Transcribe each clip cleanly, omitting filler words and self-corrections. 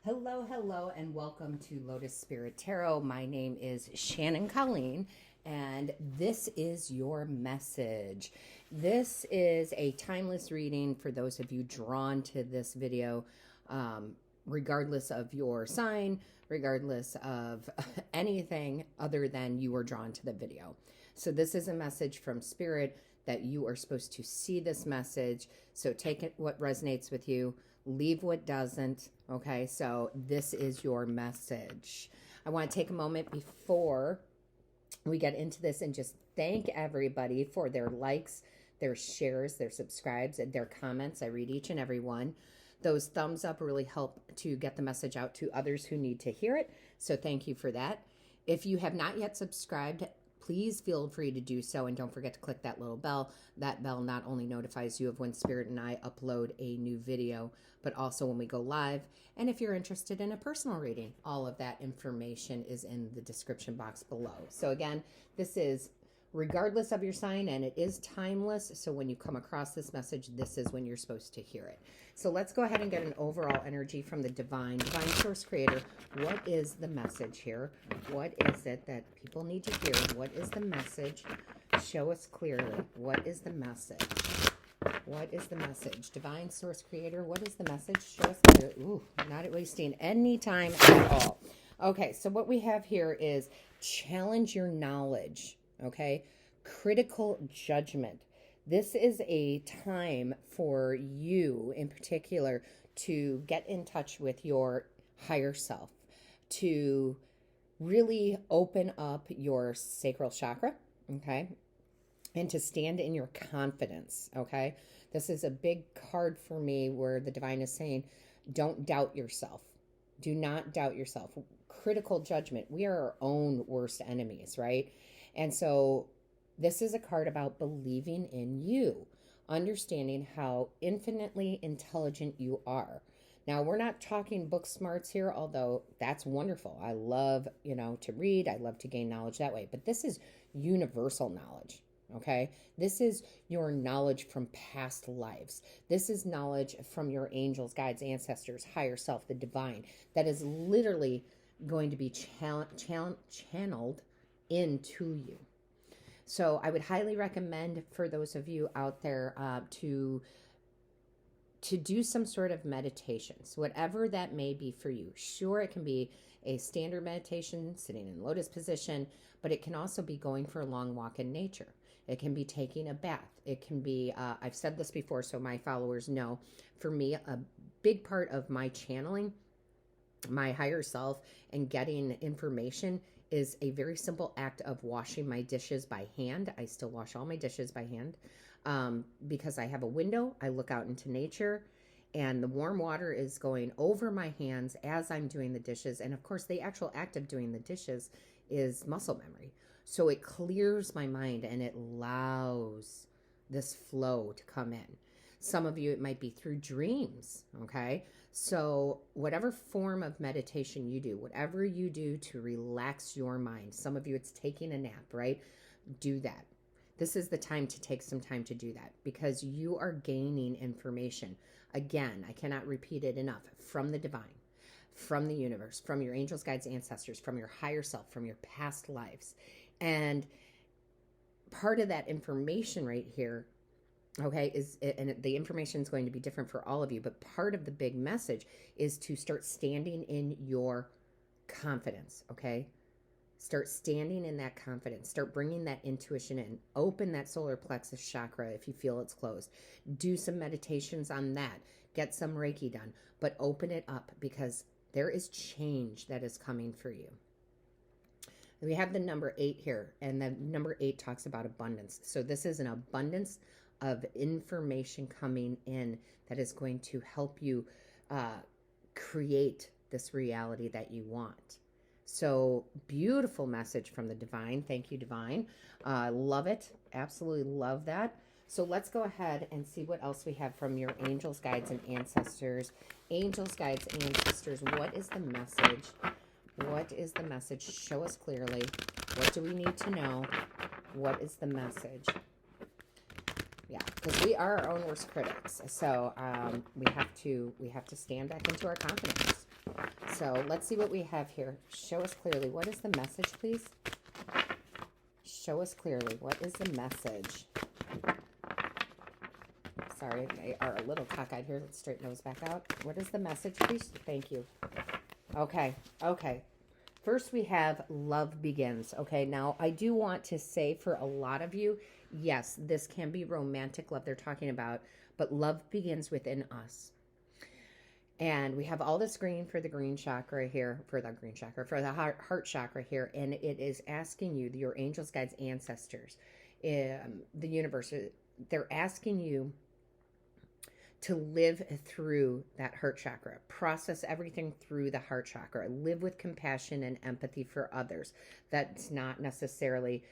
Hello, hello, and welcome to Lotus Spirit Tarot. My name is Shannon Colleen, and this is your message. This is a timeless reading for those of you drawn to this video, regardless of your sign, regardless of anything other than you were drawn to the video. So this is a message from Spirit that you are supposed to see this message. So take it what resonates with you, leave what doesn't. Okay, so this is your message. I want to take a moment before we get into this and just thank everybody for their likes, their shares, their subscribes, and their comments. I read each and every one. Those thumbs up really help to get the message out to others who need to hear it. So thank you for that. If you have not yet subscribed, please feel free to do so, and don't forget to click that little bell. That bell not only notifies you of when Spirit and I upload a new video, but also when we go live. And if you're interested in a personal reading, all of that information is in the description box below. So again, this is regardless of your sign, and it is timeless. So when you come across this message, this is when you're supposed to hear it. So let's go ahead and get an overall energy from the Divine Source Creator. What is the message here? What is it that people need to hear? What is the message? Show us clearly. What is the message? What is the message? Divine Source Creator, what is the message? Show us clearly. Ooh, not wasting any time at all. Okay, so what we have here is challenge your knowledge. Okay, critical judgment. This is a time for you in particular to get in touch with your higher self, to really open up your sacral chakra, okay, and to stand in your confidence, okay? This is a big card for me where the Divine is saying, don't doubt yourself. Do not doubt yourself. Critical judgment. We are our own worst enemies, right? And so this is a card about believing in you, understanding how infinitely intelligent you are. Now, we're not talking book smarts here, although that's wonderful. I love, to read. I love to gain knowledge that way. But this is universal knowledge, okay? This is your knowledge from past lives. This is knowledge from your angels, guides, ancestors, higher self, the divine, that is literally going to be channeled into you. So I would highly recommend for those of you out there to do some sort of meditations, whatever that may be for you. Sure, it can be a standard meditation, sitting in lotus position, but it can also be going for a long walk in nature. It can be taking a bath. It can be, I've said this before, so my followers know, for me, a big part of my channeling, my higher self, and getting information is a very simple act of washing my dishes by hand. I still wash all my dishes by hand because I have a window. I look out into nature, and the warm water is going over my hands as I'm doing the dishes. And of course, the actual act of doing the dishes is muscle memory. So it clears my mind and it allows this flow to come in. Some of you, it might be through dreams, okay? So whatever form of meditation you do, whatever you do to relax your mind, some of you it's taking a nap, right? Do that. This is the time to take some time to do that because you are gaining information. Again, I cannot repeat it enough, from the divine, from the universe, from your angels, guides, ancestors, from your higher self, from your past lives. And part of that information right here, okay, and the information is going to be different for all of you, but part of the big message is to start standing in your confidence, okay? Start standing in that confidence. Start bringing that intuition in. Open that solar plexus chakra if you feel it's closed. Do some meditations on that. Get some Reiki done, but open it up because there is change that is coming for you. We have the number 8 here, and the number 8 talks about abundance. So this is an abundance of information coming in that is going to help you create this reality that you want. So beautiful message from the divine. Thank you, divine. Love it. Absolutely love that. So let's go ahead and see what else we have from your angels, guides, and ancestors. Angels, guides, ancestors, what is the message? What is the message? Show us clearly. What do we need to know? What is the message? Yeah, because we are our own worst critics. So we have to stand back into our confidence. So let's see what we have here. Show us clearly. What is the message, please? Show us clearly. What is the message? Sorry, they are a little cockeyed here. Let's straighten those back out. What is the message, please? Thank you. Okay. First, we have love begins. Okay, now I do want to say for a lot of you, yes, this can be romantic love they're talking about, but love begins within us. And we have all this green for the green chakra here, for the heart chakra here, and it is asking you, your angels, guides, ancestors, the universe, they're asking you to live through that heart chakra, process everything through the heart chakra, live with compassion and empathy for others. That's not necessarily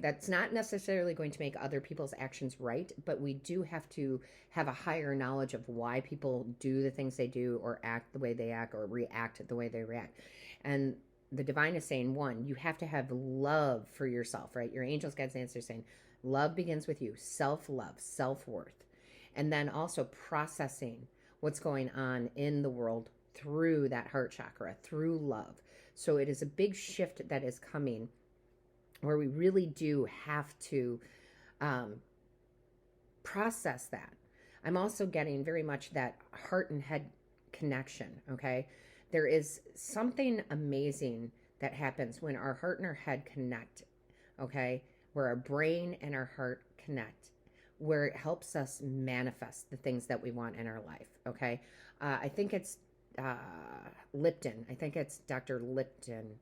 that's not necessarily going to make other people's actions right, but we do have to have a higher knowledge of why people do the things they do, or act the way they act, or react the way they react. And the divine is saying, one, you have to have love for yourself, right? Your angels, guides, ancestors saying, love begins with you, self-love, self-worth. And then also processing what's going on in the world through that heart chakra, through love. So it is a big shift that is coming, where we really do have to process that. I'm also getting very much that heart and head connection, okay? There is something amazing that happens when our heart and our head connect, okay? Where our brain and our heart connect, where it helps us manifest the things that we want in our life, okay? I think it's Lipton. I think it's Dr. Lipton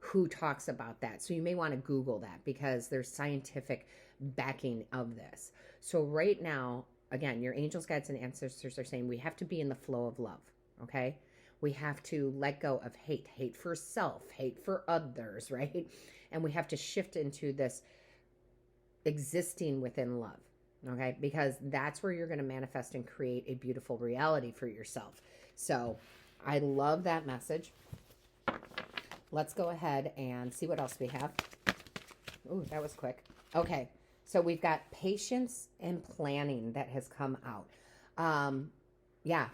who talks about that. So you may want to Google that, because there's scientific backing of this. So right now, again, your angels, guides, and ancestors are saying we have to be in the flow of love, okay? We have to let go of hate for self, hate for others, right? And we have to shift into this existing within love, okay? Because that's where you're going to manifest and create a beautiful reality for yourself. So I love that message. Let's go ahead and see what else we have. Ooh, that was quick. Okay, so we've got patience and planning that has come out. Yeah,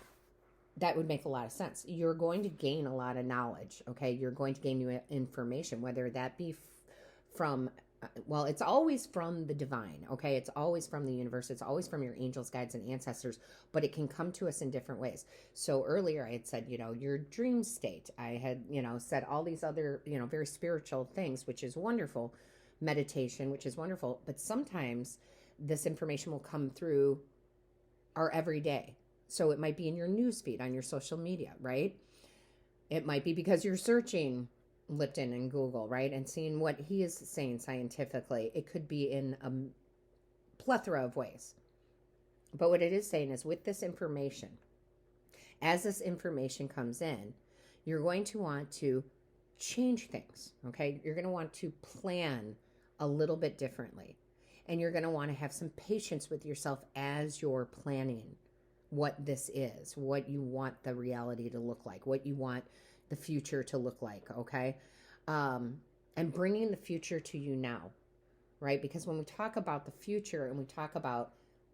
that would make a lot of sense. You're going to gain a lot of knowledge, okay? You're going to gain new information, whether that be from, well, it's always from the divine, okay? It's always from the universe. It's always from your angels, guides, and ancestors, but it can come to us in different ways. So earlier I had said, your dream state. I had, said all these other, very spiritual things, which is wonderful. Meditation, which is wonderful. But sometimes this information will come through our everyday. So it might be in your newsfeed on your social media, right? It might be because you're searching Lipton and Google, right? And seeing what he is saying scientifically. It could be in a plethora of ways. But what it is saying is, with this information, as this information comes in, you're going to want to change things, okay? You're going to want to plan a little bit differently. And you're going to want to have some patience with yourself as you're planning what this is, what you want the reality to look like, what you want the future to look like, okay? And bringing the future to you now, right? Because when we talk about the future and we talk about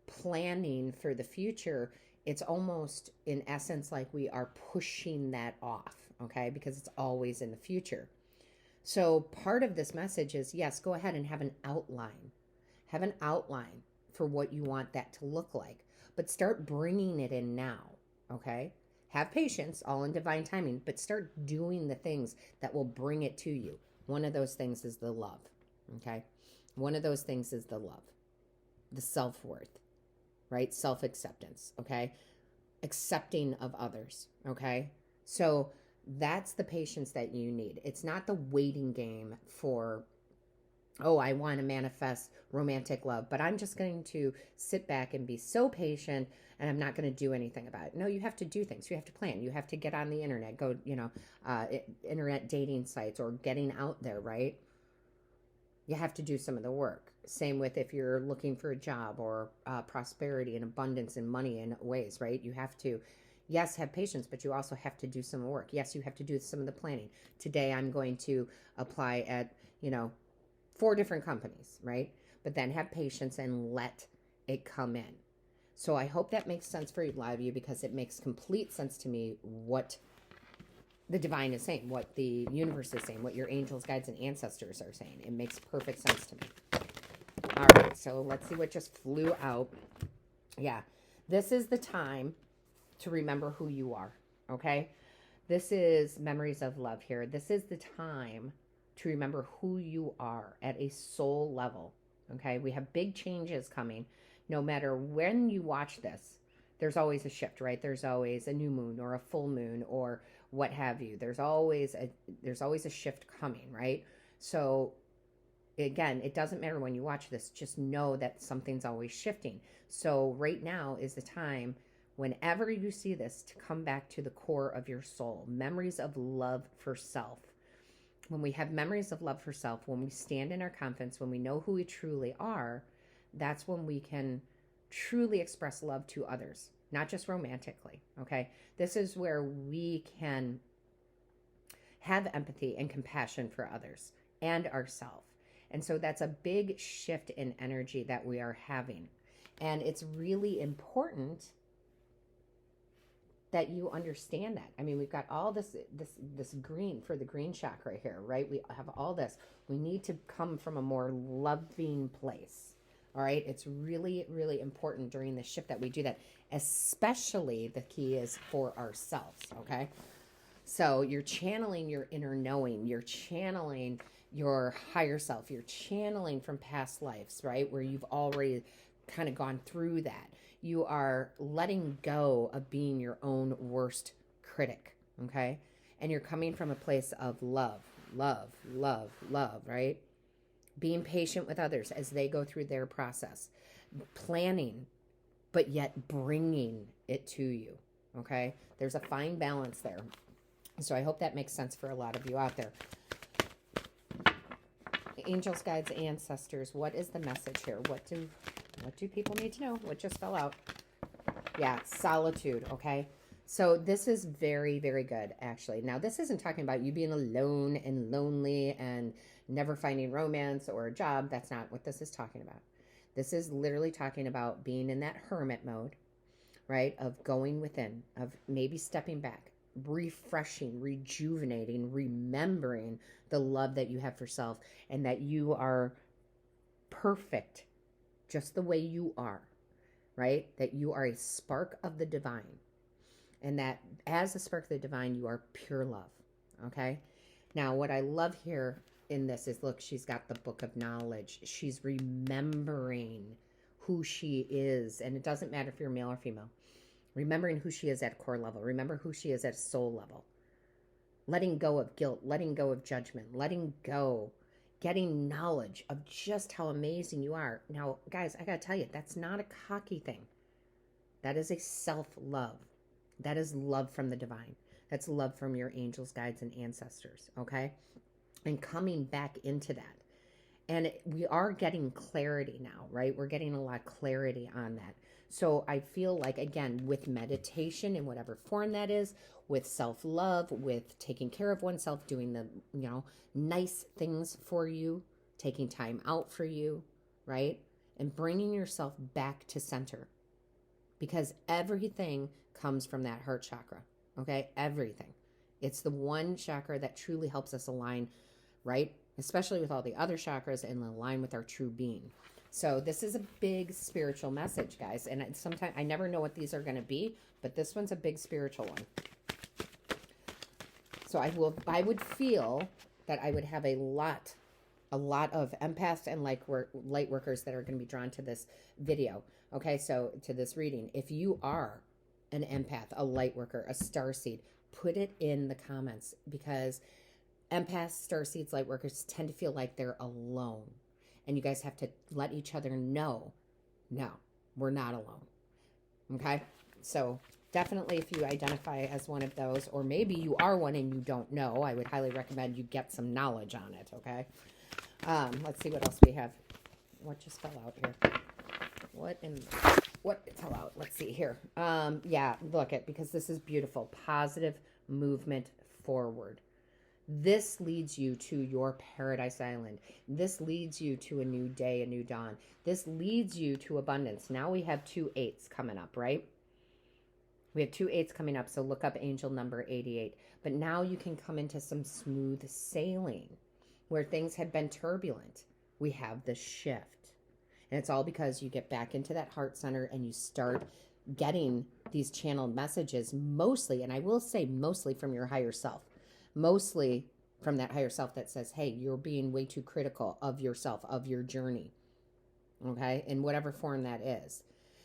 planning for the future, it's almost in essence like we are pushing that off, okay? Because it's always in the future. So part of this message is, yes, go ahead and have an outline. Have an outline for what you want that to look like, but start bringing it in now, okay? Have patience, all in divine timing, but start doing the things that will bring it to you. One of those things is the love, okay? One of those things is the love, the self-worth, right? Self-acceptance, okay? Accepting of others, okay? So that's the patience that you need. It's not the waiting game for, oh, I want to manifest romantic love, but I'm just going to sit back and be so patient and I'm not going to do anything about it. No, you have to do things. You have to plan. You have to get on the internet, go, internet dating sites, or getting out there, right? You have to do some of the work. Same with if you're looking for a job or prosperity and abundance and money in ways, right? You have to, yes, have patience, but you also have to do some work. Yes, you have to do some of the planning. Today I'm going to apply at, 4 different companies, right? But then have patience and let it come in. So I hope that makes sense for a lot of you, because it makes complete sense to me what the divine is saying, what the universe is saying, what your angels, guides, and ancestors are saying. It makes perfect sense to me. All right, so let's see what just flew out. Yeah, this is the time to remember who you are, okay? This is memories of love here. This is the time to remember who you are at a soul level, okay? We have big changes coming. No matter when you watch this, there's always a shift, right? There's always a new moon or a full moon or what have you. There's always a shift coming, right? So again, it doesn't matter when you watch this, just know that something's always shifting. So right now is the time, whenever you see this, to come back to the core of your soul. Memories of love for self. When we have memories of love for self, when we stand in our confidence, when we know who we truly are, that's when we can truly express love to others, not just romantically, okay? This is where we can have empathy and compassion for others and ourselves. And so that's a big shift in energy that we are having. And it's really important that you understand that. I mean, we've got all this green for the green chakra here, right? We have all this. We need to come from a more loving place. All right. It's really, really important during the shift that we do that, especially the key is for ourselves. Okay. So you're channeling your inner knowing, you're channeling your higher self, you're channeling from past lives, right? Where you've already kind of gone through that. You are letting go of being your own worst critic. Okay. And you're coming from a place of love, right? Being patient with others as they go through their process, planning, but yet bringing it to you, okay? There's a fine balance there. So I hope that makes sense for a lot of you out there. Angels, guides, ancestors, what is the message here? What do people need to know? What just fell out? Yeah, solitude, okay? So this is very, very good, actually. Now, this isn't talking about you being alone and lonely and never finding romance or a job. That's not what this is talking about. This is literally talking about being in that hermit mode, right? Of going within, of maybe stepping back, refreshing, rejuvenating, remembering the love that you have for self and that you are perfect just the way you are, right? That you are a spark of the divine. And that as a spark of the divine, you are pure love, okay? Now, what I love here in this is, look, she's got the book of knowledge. She's remembering who she is. And it doesn't matter if you're male or female. Remembering who she is at core level. Remember who she is at soul level. Letting go of guilt. Letting go of judgment. Letting go. Getting knowledge of just how amazing you are. Now, guys, I got to tell you, that's not a cocky thing. That is a self-love. That is love from the divine. That's love from your angels, guides, and ancestors, okay? And coming back into that. And we are getting clarity now, right? We're getting a lot of clarity on that. So I feel like, again, with meditation in whatever form that is, with self-love, with taking care of oneself, doing the, nice things for you, taking time out for you, right? And bringing yourself back to center. Because everything comes from that heart chakra, okay? Everything. It's the one chakra that truly helps us align, right? Especially with all the other chakras, and align with our true being. So this is a big spiritual message, guys. And sometimes I never know what these are going to be, but this one's a big spiritual one. So I would feel that I would have a lot of empaths and light workers that are going to be drawn to this video. Okay, so to this reading. If you are an empath, a light worker, a starseed, put it in the comments, because empaths, starseeds, light workers tend to feel like they're alone. And you guys have to let each other know, no, we're not alone. Okay? So definitely if you identify as one of those, or maybe you are one and you don't know, I would highly recommend you get some knowledge on it, okay? Let's see what else we have. What just fell out here? What fell out? Let's see here. Yeah, look at, because this is beautiful. Positive movement forward. This leads you to your paradise island. This leads you to a new day, a new dawn. This leads you to abundance. Now we have 2 8s coming up, right? We have 2 8s coming up, so look up angel number 88. But now you can come into some smooth sailing where things had been turbulent. We have the shift. And it's all because you get back into that heart center and you start getting these channeled messages mostly, and I will say mostly from your higher self. Mostly from that higher self that says, hey, you're being way too critical of yourself, of your journey, okay, in whatever form that is.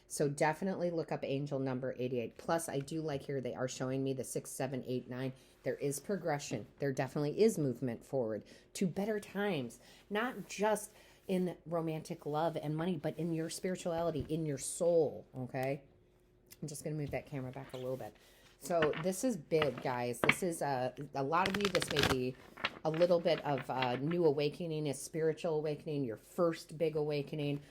So definitely look up angel number 88. Plus, I do like here, they are showing me the 6, 7, 8, 9. There is progression. There definitely is movement forward to better times, not just in romantic love and money, but in your spirituality, in your soul, okay? I'm just going to move that camera back a little bit. So this is big, guys. This is a lot of you, this may be a little bit of a new awakening, a spiritual awakening, your first big awakening,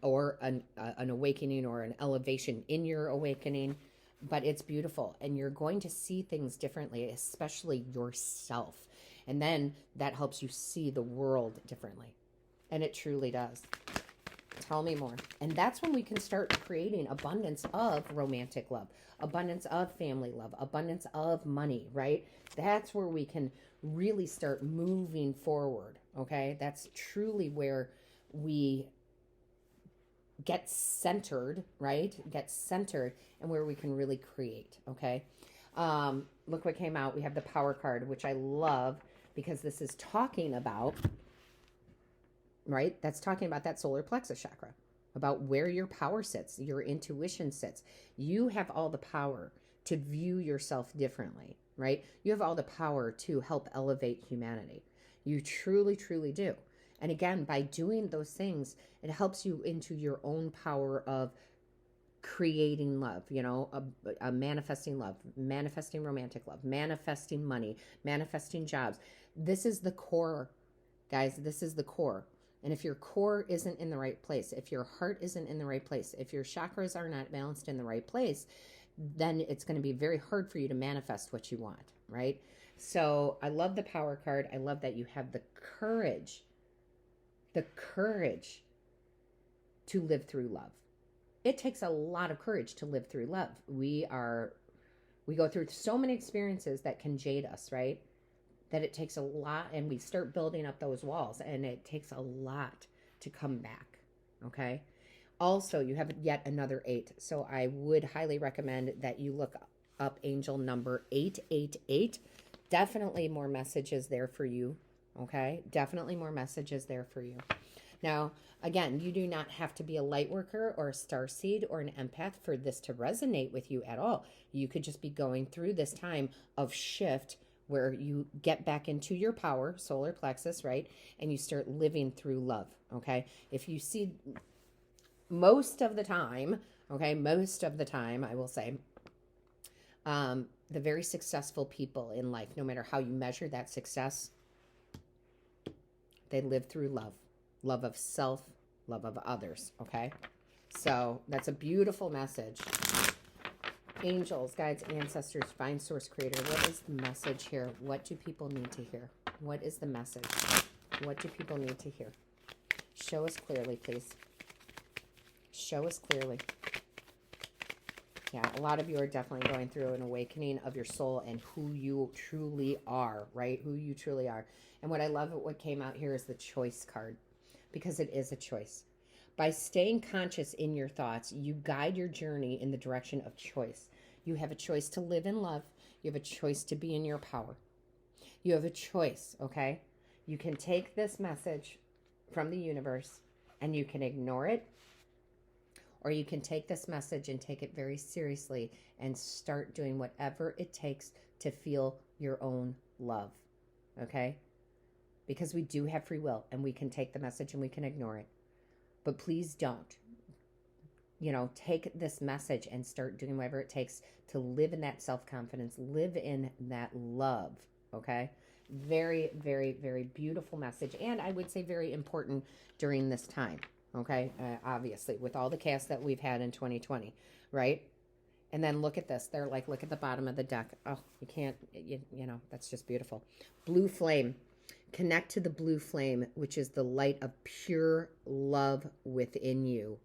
or an awakening or an elevation in your awakening. But it's beautiful, and you're going to see things differently, especially yourself. And then that helps you see the world differently. And it truly does. Tell me more. And that's when we can start creating abundance of romantic love, abundance of family love, abundance of money, right? That's where we can really start moving forward, okay? That's truly where we get centered, right? Get centered, and where we can really create, okay? Look what came out. We have the Power card, which I love because this is talking about, right? That's talking about that solar plexus chakra, about where your power sits, your intuition sits. You have all the power to view yourself differently, right? You have all the power to help elevate humanity. You truly, truly do. And again, by doing those things, it helps you into your own power of creating love, you know, manifesting love, manifesting romantic love, manifesting money, manifesting jobs. This is the core, guys. This is the core. And if your core isn't in the right place, if your heart isn't in the right place, if your chakras are not balanced in the right place, then it's going to be very hard for you to manifest what you want, right? So I love the Power card. I love that you have the courage to live through love. It takes a lot of courage to live through love. We go through so many experiences that can jade us, right? That it takes a lot, and we start building up those walls, and it takes a lot to come back, okay? Also, you have yet another 8, so I would highly recommend that you look up angel number 888. Definitely more messages there for you, okay? Definitely more messages there for you. Now, again, you do not have to be a light worker or a starseed or an empath for this to resonate with you at all. You could just be going through this time of shift where you get back into your power, solar plexus, right? And you start living through love, okay? If you see most of the time, okay, most of the time, I will say, the very successful people in life, no matter how you measure that success, they live through love. Love of self, love of others, okay? So that's a beautiful message. Angels, guides, ancestors, divine source creator, what is the message here? What do people need to hear? What is the message? What do people need to hear? Show us clearly, please. Show us clearly. Yeah, a lot of you are definitely going through an awakening of your soul and who you truly are, right? Who you truly are. And what I love, what came out here is the choice card, because it is a choice. By staying conscious in your thoughts, you guide your journey in the direction of choice. You have a choice to live in love. You have a choice to be in your power. You have a choice, okay? You can take this message from the universe and you can ignore it, or you can take this message and take it very seriously and start doing whatever it takes to feel your own love, okay? Because we do have free will, and we can take the message and we can ignore it. But please don't, take this message and start doing whatever it takes to live in that self-confidence, live in that love, okay? Very, very, very beautiful message. And I would say very important during this time, okay? Obviously, with all the chaos that we've had in 2020, right? And then look at this. They're like, look at the bottom of the deck. Oh, you can't, you know, that's just beautiful. Blue flame. Connect to the blue flame, which is the light of pure love within you.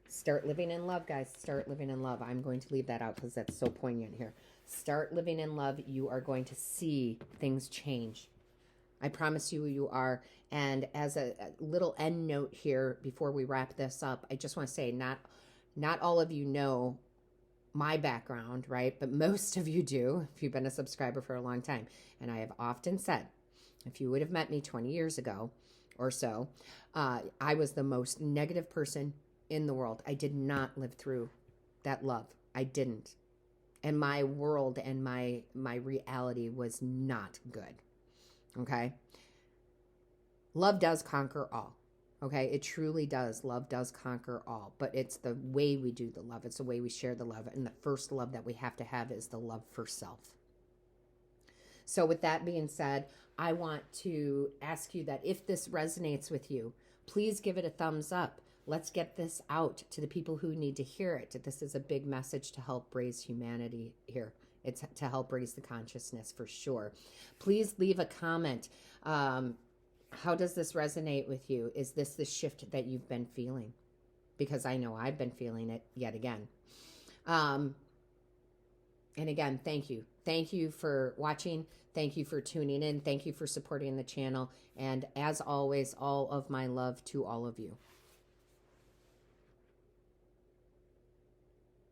Start living in love, guys. Start living in love. I'm going to leave that out because that's so poignant here. Start living in love. You are going to see things change. I promise you, you are. And as a little end note here before we wrap this up, I just want to say not all of you know my background, right? But most of you do if you've been a subscriber for a long time. And I have often said, if you would have met me 20 years ago or so, I was the most negative person in the world. I did not live through that love. I didn't. And my world and my reality was not good. Okay? Love does conquer all. Okay? It truly does. Love does conquer all. But it's the way we do the love. It's the way we share the love. And the first love that we have to have is the love for self. So with that being said, I want to ask you that if this resonates with you, please give it a thumbs up. Let's get this out to the people who need to hear it. This is a big message to help raise humanity here. It's to help raise the consciousness for sure. Please leave a comment. How does this resonate with you? Is this the shift that you've been feeling? Because I know I've been feeling it yet again. And again, thank you. Thank you for watching. Thank you for tuning in. Thank you for supporting the channel. And as always, all of my love to all of you.